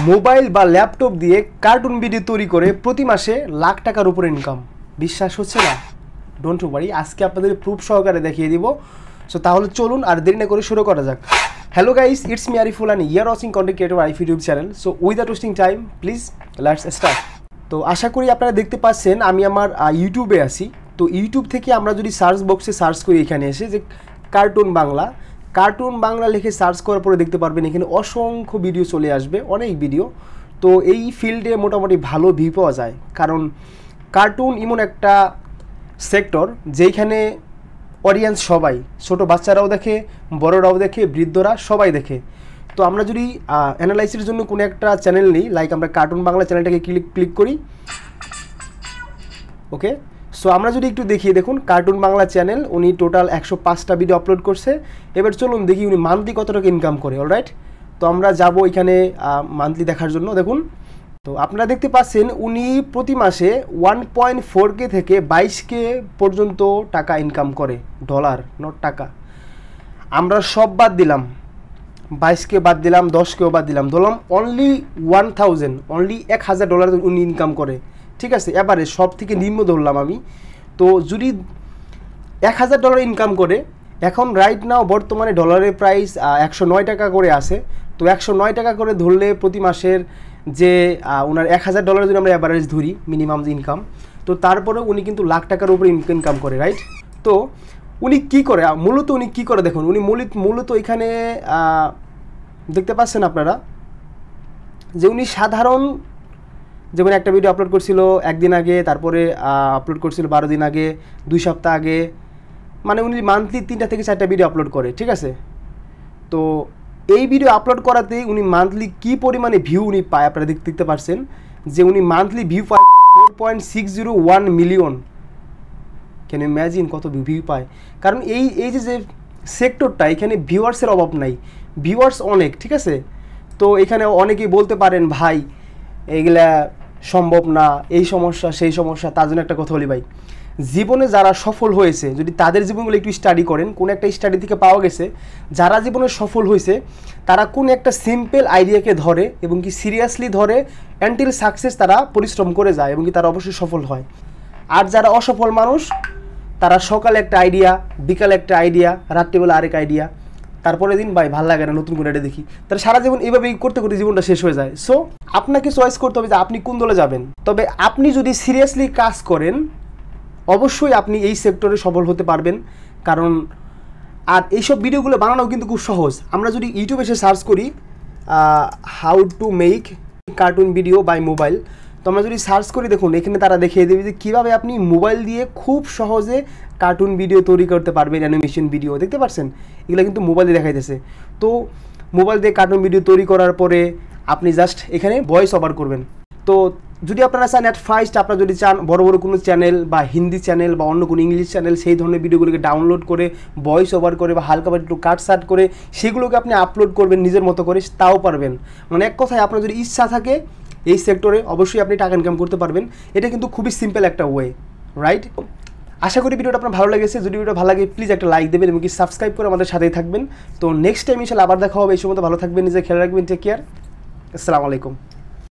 Mobile বা laptop দিয়ে cartoon video তৈরি করে প্রতি মাসে লাখ টাকার উপরে ইনকাম। বিশ্বাস হচ্ছে না? ডোন্ট ওয়ারি, আজকে আপনাদের প্রুফ সহকারে দেখিয়ে দিব। সো তাহলে চলুন আর দেরি না করে শুরু করা যাক। Hello guys, it's me Ariful and you are watching content creator Ariful YouTube channel. So without wasting time, please let's start. তো আশা করি আপনারা দেখতে পাচ্ছেন আমি আমার ইউটিউবে আছি। তো ইউটিউব থেকে আমরা যদি সার্চ বক্সে সার্চ করি এখানে এসে যে কার্টুন বাংলা লিখে সার্চ করার পরে দেখতে পারবেন এখানে অসংখ্য ভিডিও চলে আসবে, অনেক ভিডিও। তো এই ফিল্ডে মোটামুটি ভালো ভিউ পাওয়া যায়, কারণ কার্টুন এমন একটা সেক্টর যেখানে অডিয়েন্স সবাই, ছোট বাচ্চারাও দেখে, বড়রাও দেখে, বৃদ্ধরা সবাই দেখে। তো আমরা যদি অ্যানালাইসিসের জন্য কোনো একটা চ্যানেল নিই, লাইক আমরা কার্টুন বাংলা চ্যানেলটাকে ক্লিক করি। ওকে, সো আমরা যদি একটু দেখিয়ে দেখুন কার্টুন বাংলা চ্যানেল, উনি টোটাল 105টা ভিডিও আপলোড করছে। এবার চলুন দেখি উনি মান্থলি কত টাকা ইনকাম করে। অলরাইট, তো আমরা যাব এখানে মান্থলি দেখার জন্য। দেখুন, তো আপনারা দেখতে পাচ্ছেন উনি প্রতি মাসে 1.4K থেকে 22K পর্যন্ত টাকা ইনকাম করে, ডলার নট টাকা। আমরা সব বাদ দিলাম, 22K বাদ দিলাম, 10Kও বাদ দিলাম, ধরলাম অনলি 1000 ডলার উনি ইনকাম করে। ঠিক আছে, এবারে সব থেকে নিম্ন ধরলাম আমি। তো যদি 1000 ডলার ইনকাম করে, এখন রাইট নাও বর্তমানে ডলারের প্রাইস 109 টাকা করে আছে। তো 109 টাকা করে ধরলে প্রতি মাসের যে ওনার 1000 ডলার যদি আমরা অ্যাভারেজ ধরি মিনিমাম ইনকাম, তো তারপরে উনি কিন্তু লাখ টাকার উপরে ইনকাম করে। রাইট, তো উনি কি করে উনি কি করে দেখুন, উনি মূলত এখানে দেখতে পাচ্ছেন আপনারা যে উনি সাধারণ, যেমন একটা ভিডিও আপলোড করছিল একদিন আগে, তারপরে আপলোড করছিল 12 দিন আগে, 2 সপ্তাহ আগে, মানে উনি মান্থলি 3টা থেকে 4টা ভিডিও আপলোড করে। ঠিক আছে, তো এই ভিডিও আপলোড করাতেই উনি মান্থলি কী পরিমাণে ভিউ উনি পায় আপনারা দেখতে পাচ্ছেন যে উনি মান্থলি ভিউ পায় 4.601 মিলিয়ন। ক্যান ইউ ইম্যাজিন কত ভিউ পায়? কারণ এই যে সেক্টরটা, এখানে ভিউয়ার্সের অভাব নাই, ভিউয়ার্স অনেক। ঠিক আছে, তো এখানে অনেকেই বলতে পারেন ভাই এইগুলা সম্ভব না, এই সমস্যা সেই সমস্যা। তার জন্য একটা কথা বলি ভাই, জীবনে যারা সফল হয়েছে যদি তাদের জীবনগুলো একটু স্টাডি করেন, কোন একটা স্টাডি থেকে পাওয়া গেছে যারা জীবনে সফল হয়েছে তারা কোন একটা সিম্পল আইডিয়াকে ধরে এবং কি সিরিয়াসলি ধরে অ্যান্টিল সাকসেস তারা পরিশ্রম করে যায় এবং কি তারা অবশ্যই সফল হয়। আর যারা অসফল মানুষ তারা সকালে একটা আইডিয়া, বিকালে একটা আইডিয়া, রাত্রিবেলা আরেক আইডিয়া, তারপরে দিন ভাই ভালো লাগে না, নতুন করে এটা দেখি, তারা সারা জীবন এইভাবেই করতে করতে জীবনটা শেষ হয়ে যায়। সো আপনাকে চয়েস করতে হবে যে আপনি কোন দলে যাবেন। তবে আপনি যদি সিরিয়াসলি কাজ করেন অবশ্যই আপনি এই সেক্টরে সফল হতে পারবেন। কারণ আর এইসব ভিডিওগুলো বানানো কিন্তু খুব সহজ। আমরা যদি ইউটিউবে এসে সার্চ করি how to make cartoon video by mobile, তো আমরা যদি সার্চ করি দেখুন এখানে তারা দেখিয়ে দেবে যে কীভাবে আপনি মোবাইল দিয়ে খুব সহজে কার্টুন ভিডিও তৈরি করতে পারবেন, অ্যানিমেশন ভিডিও। দেখতে পাচ্ছেন এগুলো কিন্তু মোবাইল দিয়ে দেখাইতেছে। তো মোবাইল দিয়ে কার্টুন ভিডিও তৈরি করার পরে আপনি জাস্ট এখানে ভয়েস ওভার করবেন। তো যদি আপনারা চান অ্যাট ফার্স্ট, আপনারা যদি চান বড় কোনো চ্যানেল বা হিন্দি চ্যানেল বা অন্য কোনো ইংলিশ চ্যানেল সেই ধরনের ভিডিওগুলোকে ডাউনলোড করে ভয়েস ওভার করে বা হালকা বা একটু কাটসাট করে সেগুলোকে আপনি আপলোড করবেন নিজের মতো করে, তাও পারবেন। মানে এক কথায় আপনার যদি ইচ্ছা থাকে এই সেক্টরে অবশ্যই আপনি টাকা ইনকাম করতে পারবেন। এটা কিন্তু খুবই সিম্পল একটা ওয়ে। রাইট, আশা করি ভিডিওটা আপনার ভালো লেগেছে। যদি ভিডিওটা ভালো লাগে প্লিজ একটা লাইক দেবেন এবং কি সাবস্ক্রাইব করে আমাদের সাথেই থাকবেন। তো নেক্সট টাইম ইনশাআল্লাহ আবার দেখা হবে। এই সময় ভালো থাকবেন, নিজে খেয়াল রাখবেন। টেক কেয়ার, আসসালামু আলাইকুম।